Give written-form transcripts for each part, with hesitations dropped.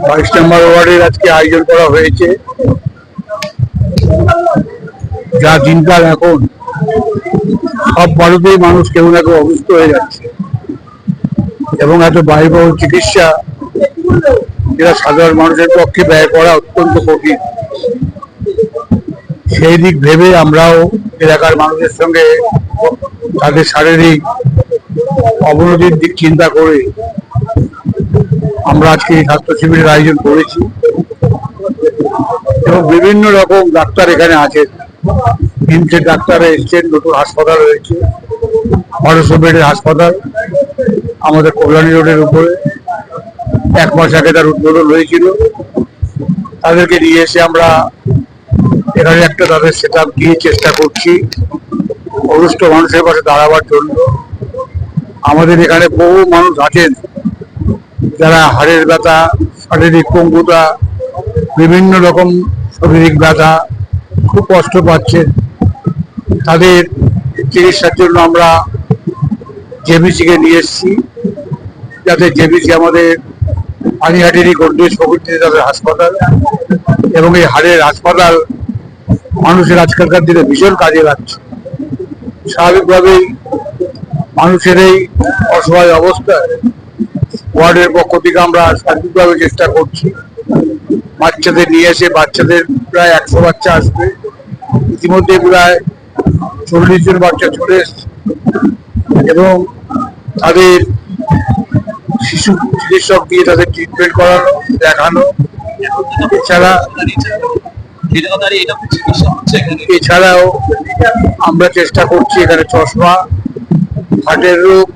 22 নম্বর ওয়ার্ডের আজকে আয়োজন করা হয়েছে। যা দিনকাল এখন সব ভারতেই মানুষ কেউ না কেউ অসুস্থ হয়ে যাচ্ছে এবং এত ব্যয়বহুল চিকিৎসা যেটা সাধারণ মানুষের পক্ষে ব্যয় করা অত্যন্ত কঠিন। সেই দিক ভেবে আমরাও এলাকার মানুষের সঙ্গে তাদের শারীরিক অবনতির দিক চিন্তা করে আমরা আজকে স্বাস্থ্য শিবিরের আয়োজন করেছি এবং বিভিন্ন রকম ডাক্তার এখানে আছেন। 3টে ডাক্তার এসছেন, নতুন হাসপাতাল হয়েছে, 1200 বেডের হাসপাতাল আমাদের কল্যাণী রোডের উপরে। 1 মাস আগে তার উদ্বোধন হয়েছিল। তাদেরকে নিয়ে এসে আমরা এখানে একটা তাদের সেট আপ দিয়ে চেষ্টা করছি অসুস্থ মানুষের পাশে দাঁড়াবার জন্য। আমাদের এখানে বহু মানুষ আছেন যারা হাড়ের ব্যথা, শারীরিক পঙ্গুতা, বিভিন্ন রকম শারীরিক ব্যথা, খুব কষ্ট পাচ্ছেন। তাদের চিকিৎসার জন্য আমরা জেবিসিকে নিয়ে এসেছি, যাতে জেবিসি আমাদের পানিহাটিরই গন্ডেজ প্রকৃতিতে তাদের হাসপাতাল এবং এই হাড়ের হাসপাতাল মানুষের আজকালকার দিনে ভীষণ কাজে লাগছে। স্বাভাবিকভাবেই মানুষের এই অসহায় অবস্থায় ওয়ার্ডের পক্ষ থেকে আমরা সার্বিকভাবে চেষ্টা করছি বাচ্চাদের নিয়ে এসে, বাচ্চাদের প্রায় 100 বাচ্চা আসবে। ইতিমধ্যে প্রায় 40 জন বাচ্চা চলে এসছে এবং তাদের শিশু চিকিৎসক দিয়ে তাদের ট্রিটমেন্ট করানো, দেখানো। এছাড়াও আমরা চেষ্টা করছি এখানে চশমা, হার্টের রোগ,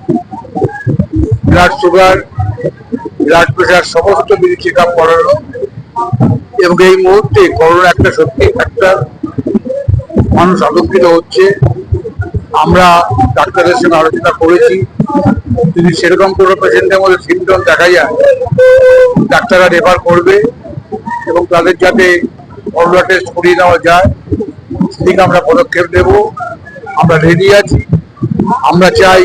ব্লাড সুগার, ব্লাড প্রেশার সমস্ত কিছু চেক আপ করানো। এবং এই মুহূর্তে করোনা একটা সত্যি একটা মানুষ আতঙ্কিত হচ্ছে। আমরা ডাক্তারের সঙ্গে আলোচনা করেছি, যদি সেরকম কোনো পেশেন্টের মধ্যে সিমটম দেখা যায় ডাক্তাররা রেফার করবে এবং তাদের যাতে করোনা টেস্ট করিয়ে নেওয়া যায় সেদিকে আমরা পদক্ষেপ নেব। আমরা রেডি আছি। আমরা চাই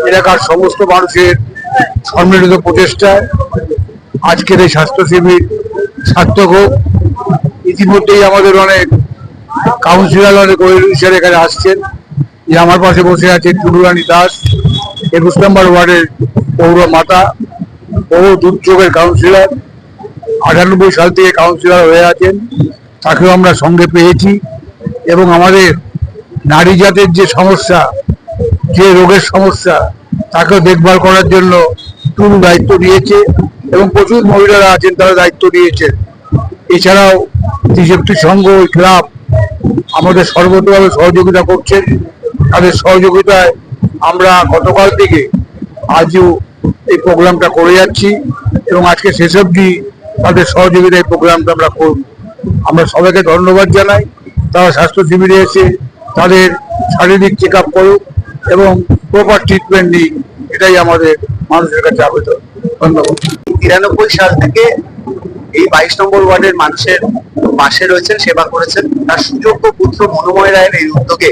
এলাকার সমস্ত মানুষের সম্মিলিত প্রচেষ্টায় আজকের এই স্বাস্থ্য শিবির সার্থক হোক। ইতিমধ্যেই আমাদের অনেক কাউন্সিলর, অনেক ওয়েলউইশার এখানে আসছেন। যে আমার পাশে বসে আছে টুডুরানী দাস, 21 নম্বর ওয়ার্ডের পৌর মাতা, বহু দুর্যোগের কাউন্সিলর, 98 সাল থেকে কাউন্সিলর হয়ে আছেন, তাকেও আমরা সঙ্গে পেয়েছি। এবং আমাদের নারী জাতের যে সমস্যা, যে রোগের সমস্যা, তাকেও দেখভাল করার জন্য টুডু দায়িত্ব নিয়েছে এবং প্রচুর মহিলারা আছেন তারা দায়িত্ব নিয়েছেন। এছাড়াও ত্রিশক্তি সংঘ, ক্লাব আমাদের সর্বতভাবে সহযোগিতা করছেন। তাদের সহযোগিতায় আমরা গতকাল থেকে আজও এই প্রোগ্রামটা করে যাচ্ছি এবং আজকে শেষ অবধি তাদের সহযোগিতায় প্রোগ্রামটা আমরা করব। আমরা সবাইকে ধন্যবাদ জানাই। তারা স্বাস্থ্য শিবিরে এসে তাদের শারীরিক চেক আপ করুক এবং প্রপার ট্রিটমেন্ট নিই, এটাই আমাদের মানুষের কাছে আবেদন। ধন্যবাদ। 93 সাল থেকে এই 22 নম্বর ওয়ার্ডের মানুষের পাশে রয়েছেন, সেবা করেছেন। তার সুযোগ্য পুত্র মনোময় রায়ের এই উদ্যোগে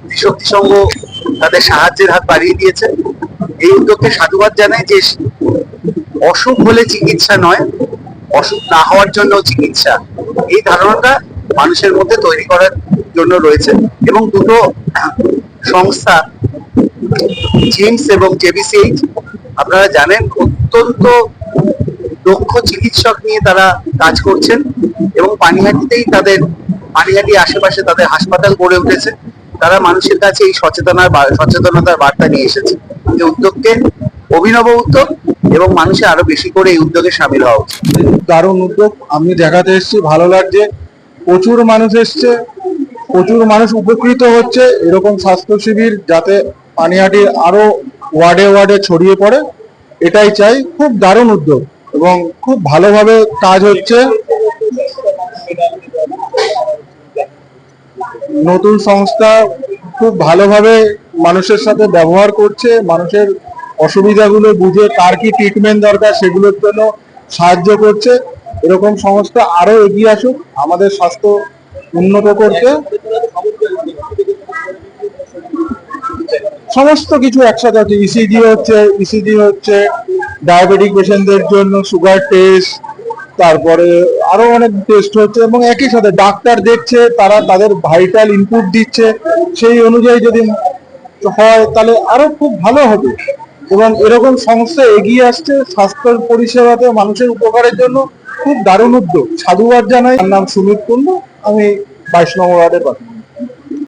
ত্রিশক্তি সংঘ তাদের সাহায্যের হাত বাড়িয়ে দিয়েছে। এই উদ্যোগকে সাধুবাদ জানাই যে অসুখ হলে চিকিৎসা নয়, অসুখ না হওয়ার জন্য চিকিৎসা, এই ধারণাটা মানুষের মধ্যে তৈরি করার জন্য রয়েছে। এবং দুটো সংস্থা জিমস এবং জেবিসিএইচ আপনারা জানেন অত্যন্ত দক্ষ চিকিৎসক নিয়ে তারা কাজ করছেন এবং পানিহাটিতেই তাদের পানিহাটি আশেপাশে তাদের হাসপাতাল গড়ে উঠেছে। তারা মানুষের কাছে এই সচেতনতার বার্তা নিয়ে এসেছে। এই উদ্যোগকে অভিনব উদ্যোগ এবং মানুষের আরো বেশি করে এই উদ্যোগে সামিল হওয়া উচিত। দারুণ উদ্যোগ, আমি দেখাতে এসেছি, ভালো লাগছে। প্রচুর মানুষ এসছে, প্রচুর মানুষ উপকৃত হচ্ছে। এরকম স্বাস্থ্য শিবির যাতে পানিহাটির আরো ওয়ার্ডে ওয়ার্ডে ছড়িয়ে পড়ে, এটাই চাই। খুব দারুণ উদ্যোগ এবং খুব ভালোভাবে কাজ হচ্ছে। নতুন সংস্থা খুব ভালোভাবে মানুষের সাথে ব্যবহার করছে, মানুষের অসুবিধাগুলো বুঝে কার কি ট্রিটমেন্ট দরকার সেগুলোর জন্য সাহায্য করছে। এরকম সংস্থা আরো এগিয়ে আসুক আমাদের স্বাস্থ্য উন্নত করতে। সমস্ত কিছু একসাথে হচ্ছে, ইসিজি হচ্ছে ডায়াবেটিক পেশেন্টদের জন্য, সুগার টেস্ট, তারপরে আরো অনেক টেস্ট হচ্ছে, এবং একই সাথে ডাক্তার দেখছে, তারা তাদের ভাইটাল ইনপুট দিচ্ছে, সেই অনুযায়ী যদি হয় তাহলে আরো খুব ভালো হবে। এবং এরকম সংস্থা এগিয়ে আসছে স্বাস্থ্য পরিষেবাতে মানুষের উপকারের জন্য, খুব দারুণ উদ্যোগ, সাধুবাদ জানাই। আমার নাম সুমিত কুন্ডু, আমি 22 নম্বর ওয়ার্ডের প্রার্থী।